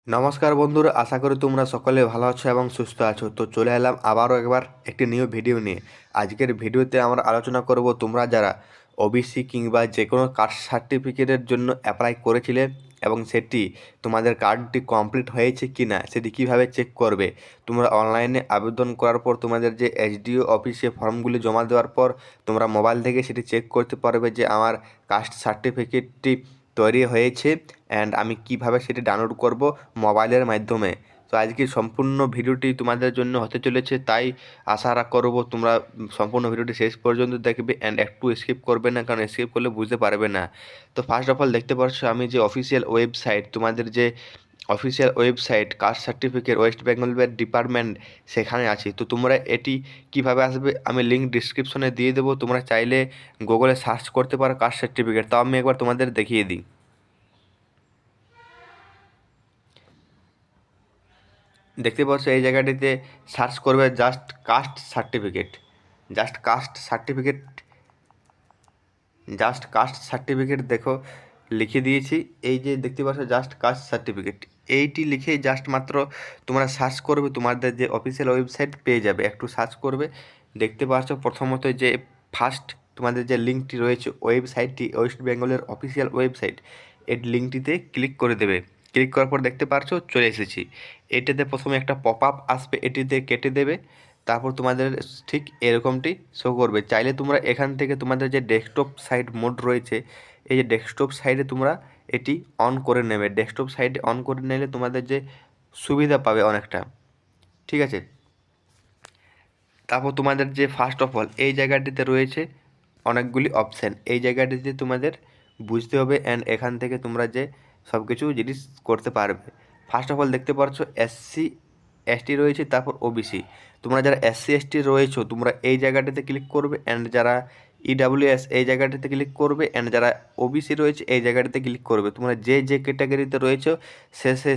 নমস্কার বন্ধুরা, আশা করি তোমরা সকলে ভালো আছো এবং সুস্থ আছো। তো চলে এলাম আবারও একবার একটি নিউ ভিডিও নিয়ে। আজকের ভিডিওতে আমরা আলোচনা করব তোমরা যারা ওবিসি কিংবা যে কোনো কাস্ট সার্টিফিকেটের জন্য অ্যাপ্লাই করেছিলে এবং সেটি তোমাদের কার্ডটি কমপ্লিট হয়েছে কি না সেটি কীভাবে চেক করবে। তোমরা অনলাইনে আবেদন করার পর তোমাদের যে এসডিও অফিসে ফর্মগুলি জমা দেওয়ার পর তোমরা মোবাইল থেকে সেটি চেক করতে পারবে যে আমার কাস্ট সার্টিফিকেটটি তৈরি হয়েছে অ্যান্ড আমি কিভাবে সেটি ডাউনলোড করব মোবাইলের মাধ্যমে। তো আজকে সম্পূর্ণ ভিডিওটি তোমাদের জন্য হতে চলেছে, তাই আশা করব তোমরা সম্পূর্ণ ভিডিওটি শেষ পর্যন্ত দেখবে অ্যান্ড একটু স্কিপ করবে না, কারণ স্কিপ করলে বুঝতে পারবে না। তো ফার্স্ট অফ অল দেখতে পাচ্ছ আমি যে অফিসিয়াল ওয়েবসাইট, তোমাদের যে official website caste certificate West Bengal department, সেখানে আছি। তো তোমরা এটি কিভাবে আসবে আমি লিঙ্ক ডিসক্রিপশনে দিয়ে দেবো, তোমরা চাইলে গুগলে সার্চ করতে পারো কাস্ট সার্টিফিকেট। তাও আমি একবার তোমাদের দেখিয়ে দিই। দেখতে পাচ্ছ এই জায়গাটিতে সার্চ করবে just caste certificate, just caste certificate, just caste certificate দেখো লিখে দিয়েছি। এই যে দেখতে পাচ্ছ জাস্ট কাস্ট সার্টিফিকেট, এইটি লিখে জাস্ট মাত্র তোমরা সার্চ করবে, তোমাদের যে অফিসিয়াল ওয়েবসাইট পেয়ে যাবে। একটু সার্চ করবে, দেখতে পাচ্ছ প্রথমত যে ফার্স্ট তোমাদের যে লিঙ্কটি রয়েছে ওয়েবসাইটটি ওয়েস্ট বেঙ্গলের অফিসিয়াল ওয়েবসাইট, এই লিঙ্কটিতে ক্লিক করে দেবে। ক্লিক করার পর দেখতে পাচ্ছ চলে এসেছি। এটাতে প্রথমে একটা পপ আপ আসবে, এটিতে কেটে দেবে। তারপর তোমাদের ঠিক এরকমটি শো করবে। চাইলে তোমরা এখান থেকে তোমাদের যে ডেস্কটপ সাইড মোড রয়েছে, এই যে ডেস্কটপ সাইডে তোমরা এটি অন করে নেবে। ডেস্কটপ সাইডে অন করে নিলে তোমাদের যে সুবিধা পাবে অনেকটা, ঠিক আছে। তারপর তোমাদের যে ফার্স্ট অফ অল এই জায়গাটিতে রয়েছে অনেকগুলি অপশান, এই জায়গাটিতে তোমাদের বুঝতে হবে অ্যান্ড এখান থেকে তোমরা যে সব কিছু জিনিস করতে পারবে। ফার্স্ট অফ অল দেখতে পাচ্ছ এসসি এসটি রয়েছে, তারপর ওবিসি। তোমরা যারা এসসি এসটি রয়েছো তোমরা এই জায়গাটিতে ক্লিক করবে অ্যান্ড যারা ইডাব্লিউএস এই জায়গাটিতে ক্লিক করবে অ্যান্ড যারা ওবিসি রয়েছে এই জায়গাটিতে ক্লিক করবে। তোমরা যে যে ক্যাটাগরিতে রয়েছো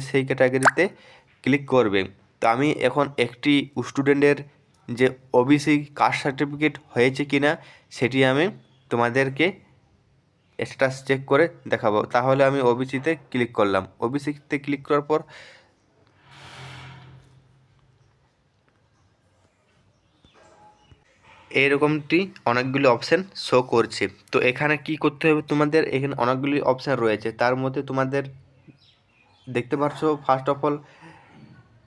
সেই ক্যাটাগরিতে ক্লিক করবে। তো আমি এখন একটি স্টুডেন্টের যে ওবিসি কাস্ট সার্টিফিকেট হয়েছে কি না সেটি আমি তোমাদেরকে স্ট্যাটাস চেক করে দেখাবো। তাহলে আমি ওবিসিতে ক্লিক করলাম। ওবিসিতে ক্লিক করার পর এইরকমটি অনেকগুলি অপশান শো করছে। তো এখানে কি করতে হবে তোমাদের, এখানে অনেকগুলি অপশান রয়েছে, তার মধ্যে তোমাদের দেখতে পাচ্ছ ফার্স্ট অফ অল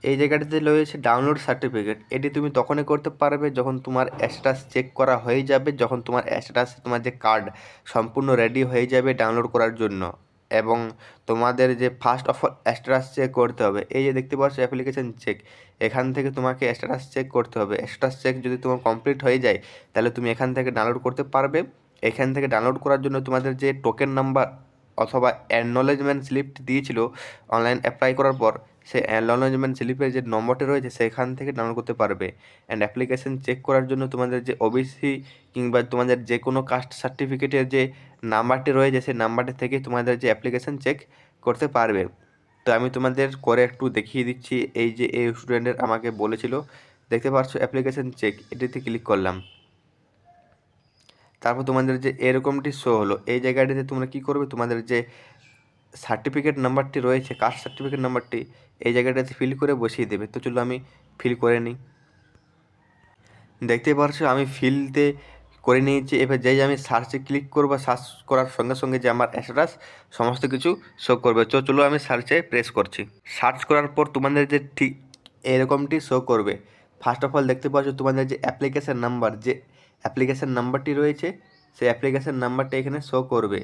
এই জায়গাটিতে রয়েছে ডাউনলোড সার্টিফিকেট। এটি তুমি তখনই করতে পারবে যখন তোমার স্ট্যাটাস চেক করা হয়ে যাবে, যখন তোমার স্ট্যাটাস তোমার যে কার্ড সম্পূর্ণ রেডি হয়ে যাবে ডাউনলোড করার জন্য। এবং তোমাদের যে first of all status check করতে হবে, এই যে দেখতে পাচ্ছ অ্যাপ্লিকেশন চেক, এখান থেকে তোমাকে স্ট্যাটাস চেক করতে হবে। স্ট্যাটাস চেক যদি তোমার কমপ্লিট হয়ে যায় তাহলে তুমি এখান থেকে ডাউনলোড করতে পারবে। এখান থেকে ডাউনলোড করার জন্য তোমাদের যে টোকেন নাম্বার অথবা অ্যাকনলেজমেন্ট স্লিপ দিয়েছিল অনলাইন অ্যাপ্লাই করার পর, সেই অ্যাকনলেজমেন্ট স্লিপের যে নম্বরটি রয়েছে সেখান থেকে ডাউনলোড করতে পারবে। অ্যান্ড অ্যাপ্লিকেশন চেক করার জন্য তোমাদের যে ওবিসি কিংবা তোমাদের যে কোনো কাস্ট সার্টিফিকেটের যে নাম্বারটি রয়েছে সেই নাম্বারটি থেকে তোমাদের যে অ্যাপ্লিকেশন চেক করতে পারবে। তো আমি তোমাদের করে একটু দেখিয়ে দিচ্ছি। এই যে এই স্টুডেন্টের আমাকে বলেছিল, দেখতে পাচ্ছ অ্যাপ্লিকেশন চেক, এটিতে ক্লিক করলাম। তারপর তোমাদের যে এরকমটি শো হলো। এই জায়গাটিতে তোমরা কী করবে, তোমাদের যে সার্টিফিকেট নাম্বারটি রয়েছে কাস্ট সার্টিফিকেট নাম্বারটি এই জায়গাটাতে ফিল করে বসিয়ে দেবে। তো চলো আমি ফিল করে নিই। দেখতে পাচ্ছ আমি ফিলতে করে নিয়েছি। এবার যেই আমি সার্চে ক্লিক করবো, সার্চ করার সঙ্গে সঙ্গে যে আমার স্ট্যাটাস সমস্ত কিছু শো করবে। তো চলো আমি সার্চে প্রেস করছি। সার্চ করার পর তোমাদের যে ঠিক এরকমটি শো করবে। ফার্স্ট অফ অল দেখতে পাচ্ছ তোমাদের যে অ্যাপ্লিকেশান নাম্বার, যে অ্যাপ্লিকেশান নাম্বারটি রয়েছে সেই অ্যাপ্লিকেশান নাম্বারটা এখানে শো করবে।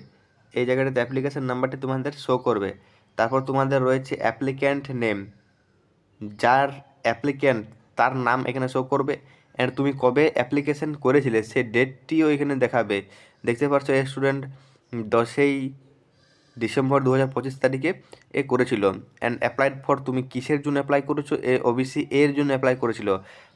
এই জায়গাটাতে অ্যাপ্লিকেশান নাম্বারটি তোমাদের শো করবে। তারপর তোমাদের রয়েছে অ্যাপ্লিক্যান্ট নেম, যার অ্যাপ্লিক্যান্ট তার নাম এখানে শো করবে। অ্যান্ড তুমি কবে অ্যাপ্লিকেশন করেছিলে সে ডেটটিও এখানে দেখাবে। দেখতে পাচ্ছ এই স্টুডেন্ট 10ই ডিসেম্বর 2025 তারিখে করেছিল। অ্যান্ড অ্যাপ্লাইড ফর, তুমি কিসের জন্য অ্যাপ্লাই করেছো, ওবিসি এর জন্য অ্যাপ্লাই করেছিল।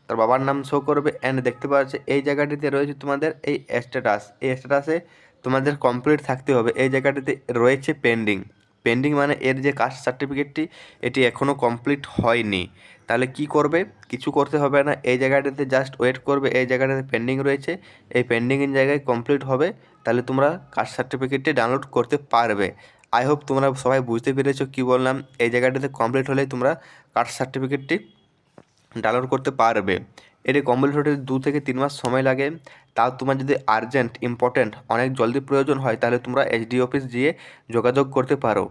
তার বাবার নাম শো করবে। অ্যান্ড দেখতে পাচ্ছ এই জায়গাটিতে রয়েছে তোমাদের এই স্ট্যাটাস, এই স্ট্যাটাসে তোমাদের কমপ্লিট থাকতে হবে। এই জায়গাটিতে রয়েছে পেন্ডিং। পেন্ডিং মানে এর যে কাস্ট সার্টিফিকেটটি এটি এখনও কমপ্লিট হয়নি। তাহলে কি করবে, কিছু করতে হবে না, এই জায়গাটাতে জাস্ট ওয়েট করবে। এই জায়গাটাতে পেন্ডিং রয়েছে, এই পেন্ডিংয়ের জায়গায় কমপ্লিট হবে, তাহলে তোমরা কাস্ট সার্টিফিকেটটি ডাউনলোড করতে পারবে। আই হোপ তোমরা সবাই বুঝতে পেরেছো কি বললাম। এই জায়গাটাতে কমপ্লিট হলেই তোমরা কাস্ট সার্টিফিকেটটি ডাউনলোড করতে পারবে। এটি কমপ্লিট হতে 2 থেকে 3 মাস সময় লাগে। তাও তোমার যদি আর্জেন্ট ইম্পর্ট্যান্ট অনেক জলদি প্রয়োজন হয় তাহলে তোমরা এসডি অফিস গিয়ে যোগাযোগ করতে পারো।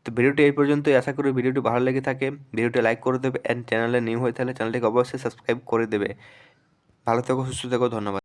তো ভিডিওটি এই পর্যন্তই। আশা করি ভিডিওটি ভালো লেগে থাকে। ভিডিওটি লাইক করে দেবে অ্যান্ড চ্যানেলে নিউ হয়ে থাকলে চ্যানেলটিকে অবশ্যই সাবস্ক্রাইব করে দেবে। ভালো থেকো, সুস্থ থেকো, ধন্যবাদ।